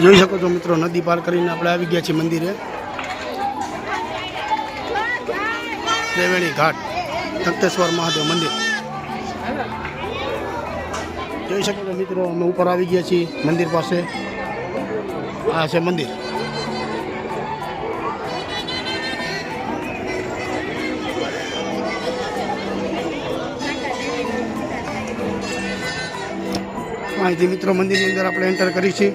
જોઈ શકો છો મિત્રો, નદી પાર કરીને આપણે આવી ગયા છીએ મંદિરે. ત્રિવેણી ઘાટ તખતેશ્વર મહાદેવ મંદિર જોઈ શકો છો મિત્રો. અમે ઉપર આવી ગયા છીએ મંદિર પાસે. આ છે મંદિર. અહીંથી મિત્રો મંદિરની અંદર આપણે એન્ટર કરી છીએ.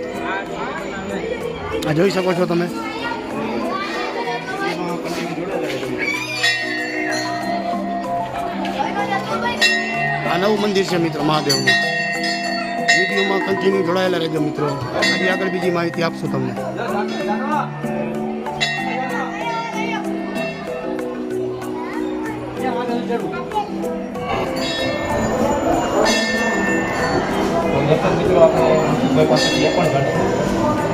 આ જોઈ શકો છો તમે. આ નવું મંદિર છે મિત્રો મહાદેવનું. વિડીયોમાં કન્ટિન્યુ જોડાયેલા રહેજો મિત્રો. હજી આગળ બીજી માહિતી આપશું તમને. દર્શક મિત્રો, આપણે ભાઈ પાસેથી એ પણ જાણીશું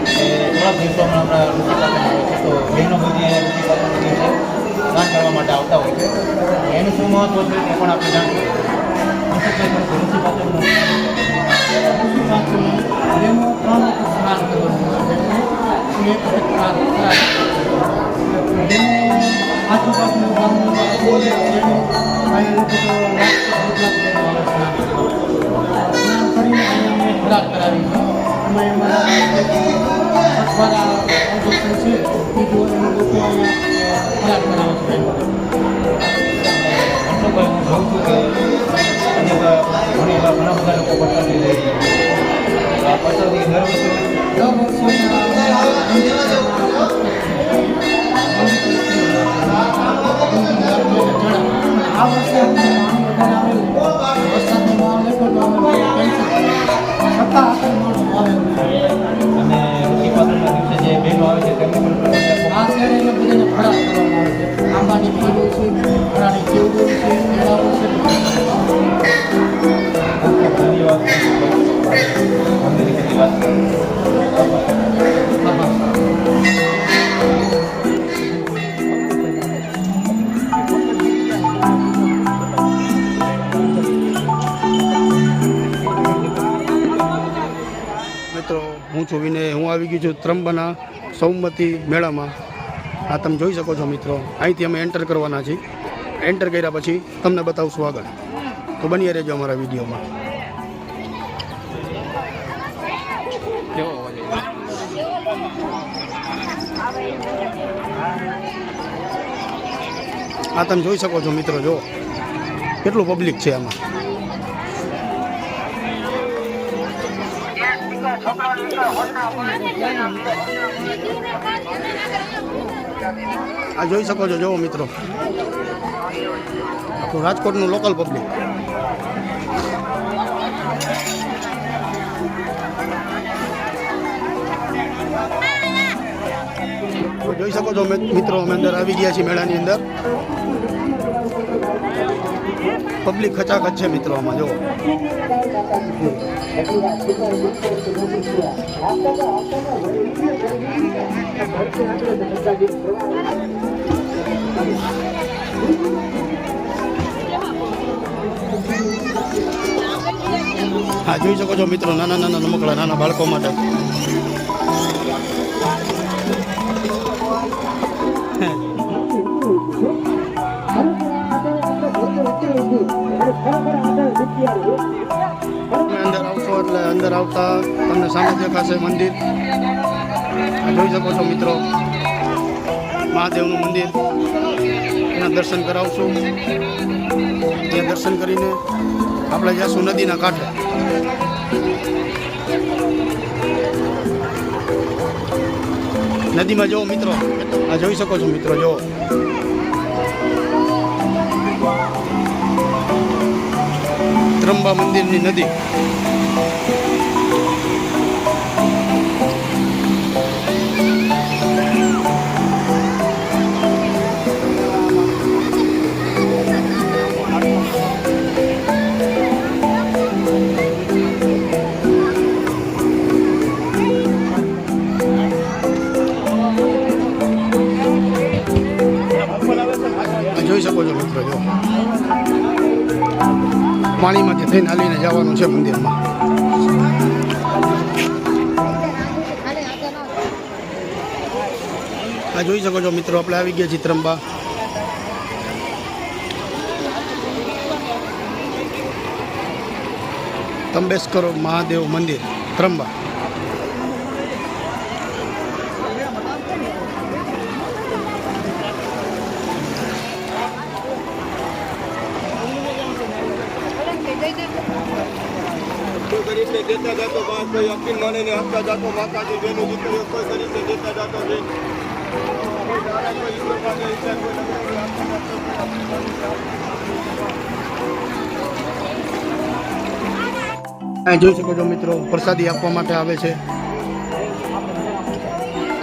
કે થોડા દિવસોમાં હમણાં ઋષિ પાસેથી તો બહેનો બધી ઋષિ પાસેથી છે સ્નાન કરવા માટે આવતા હોય છે. એનું શું મહત્વ છે એ પણ આપણે જાણીશું. ઋષિ પાસેનું ઋષિ પાસેનું સ્નાન આજુબાજુનું ગામનું કરાવી ઘણા બધા લોકો પસંદ લે છે. પસંદ દર આ વર્ષે વરસાદનો માહોલ એટલો અને ઋષિ પાસેના દિવસે જે બહેનો આવે છે તેમને પણ આ શહેરે બધાને ફળા કરવામાં આવે છે. આંબાની ખીરો છે, ફળાની ચેવડો છે, મેળાઓ છે. ધન્યવાદ. અમેરિકાની વાત મિત્રો, હું છું વિનય. હું આવી ગયો છું ત્રંબાના સૌમતી મેળામાં. આ તમે જોઈ શકો છો મિત્રો. અહીંથી અમે એન્ટર કરવાના છીએ. એન્ટર કર્યા પછી તમને બતાવશું આગળ. તો બની રહેજો અમારા વિડીયોમાં. આ તમે જોઈ શકો છો મિત્રો. જો કેટલું પબ્લિક છે આમાં. આ જોઈ શકો છો. જોવો મિત્રો, આખું રાજકોટનું લોકલ પબ્લિક. જોઈ શકો છો મિત્રો, અમે અંદર આવી ગયા છીએ મેળાની અંદર. પબ્લિક ખચાખચ છે મિત્રો આમાં. જો હા, જોઈ શકો છો મિત્રો, નાના નાના રમકડા નાના બાળકો માટે. અંદર આવશો એટલે અંદર આવતા તમને સામે દેખાશે મંદિર. જોઈ શકો છો મિત્રો, મહાદેવનું મંદિર. એના દર્શન કરાવશું. ત્યાં દર્શન કરીને આપણે જઈશું નદીના કાંઠે. નદીમાં જુઓ મિત્રો. આ જોઈ શકો છો મિત્રો. જુઓ ત્રંબા મંદિરની નદી. જોઈ શકો છો મિત્રો. જો પાણીમાંથી થઈને હાલીને જવાનું છે મંદિરમાં. આ જોઈ શકો છો મિત્રો, આપણે આવી ગયા છીએ ત્રંબા. ત્રંબેશ્વર મહાદેવ મંદિર ત્રંબા. ગરીબને દેતા જાતો બાપ કોઈ અપીલ માને ને આપતા જાતો માતાજી બેનો દીકરીઓ કોઈ ગરીબને દેતા જાતો બેન કોઈ દાડા કોઈ ઈશ્વર માને ઈચ્છા કોઈ લગાવી આપતા જોઈ શકો છો મિત્રો, પ્રસાદી આપવા માટે આવે છે.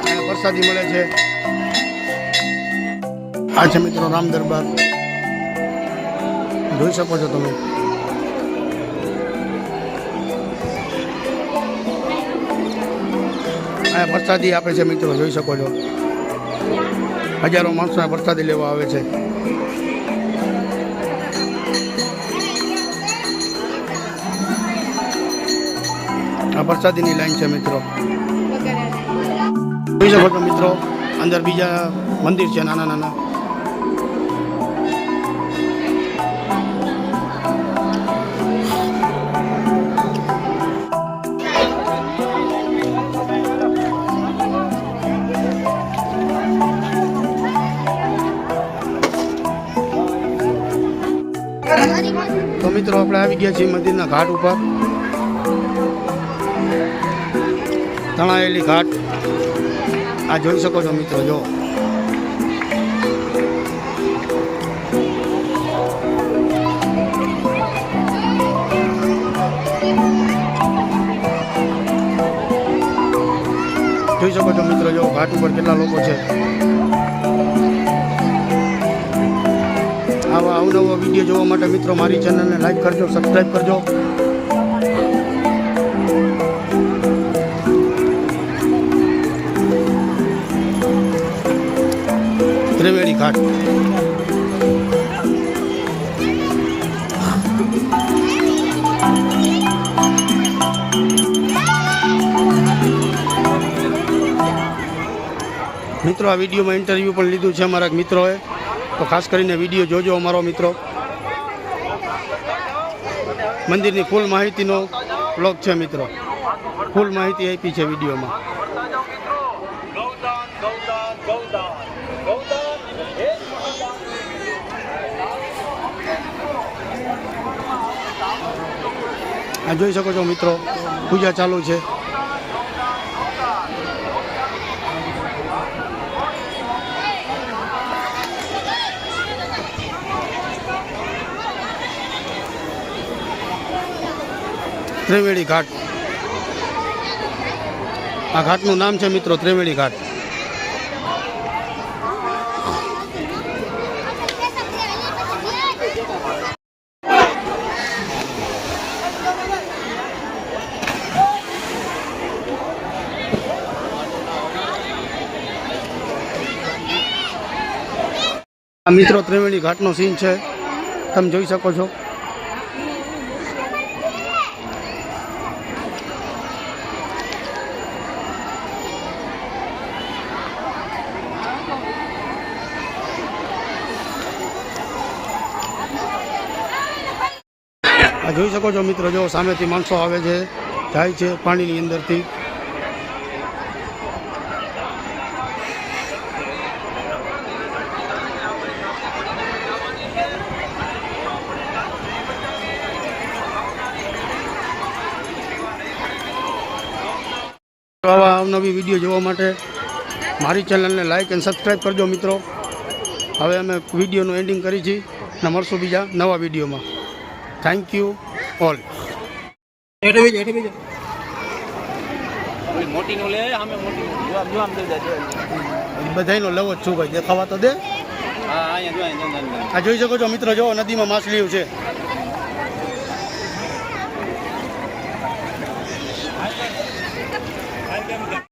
અહીંયા પ્રસાદી મળે છે. આ છે મિત્રો રામ દરબાર, જોઈ શકો છો તમે. અહીંયા પ્રસાદી આપે છે મિત્રો, જોઈ શકો છો. હજારો માણસો પ્રસાદી લેવા આવે છે. આ પ્રસાદીની લાઈન છે મિત્રો, જોઈ શકો છો મિત્રો. અંદર બીજા મંદિર છે નાના નાના. તો મિત્રો આપણે આવી ગયા છીએ મંદિરના ઘાટ ઉપર. તણાયેલી ઘાટ આ જોઈ શકો છો મિત્રો. જો જોઈ શકો છો મિત્રો, જો ઘાટ ઉપર કેટલા લોકો છે. આવા અવનવા વિડીયો જોવા માટે મિત્રો મારી ચેનલને લાઈક કરજો, સબસ્ક્રાઈબ કરજો. ત્રિવેણી ઘાટ મિત્રો, આ વિડીયોમાં ઇન્ટરવ્યૂ પણ લીધું છે અમારા મિત્રોએ, તો ખાસ કરીને વિડીયો જોજો અમારો મિત્રો. મંદિરની ફૂલ માહિતીનો બ્લોગ છે મિત્રો, ફૂલ માહિતી આપી છે વિડીયોમાં. આ જોઈ શકો છો મિત્રો, પૂજા ચાલુ છે. ત્રિવેણી ઘાટ, આ ઘાટનું નામ છે મિત્રો ત્રિવેણી ઘાટ. આ મિત્રો ત્રિવેણી ઘાટનો સીન છે, તમે જોઈ શકો છો. આ જોઈ શકો છો મિત્રો, જો સામેથી માણસો આવે છે, જાય છે પાણીની અંદરથી. આવા અવનવી વિડીયો જોવા માટે મારી ચેનલને લાઈક અને સબસ્ક્રાઈબ કરજો મિત્રો. હવે અમે વિડીયોનું એન્ડિંગ કરી છીએ અને મળશું બીજા નવા વિડીયોમાં. Thank you all. બધાનો લવો જ છું ભાઈ, દેખાવા તો દે. આ જોઈ શકો છો મિત્રો, જો નદીમાં માછલીઓ છે.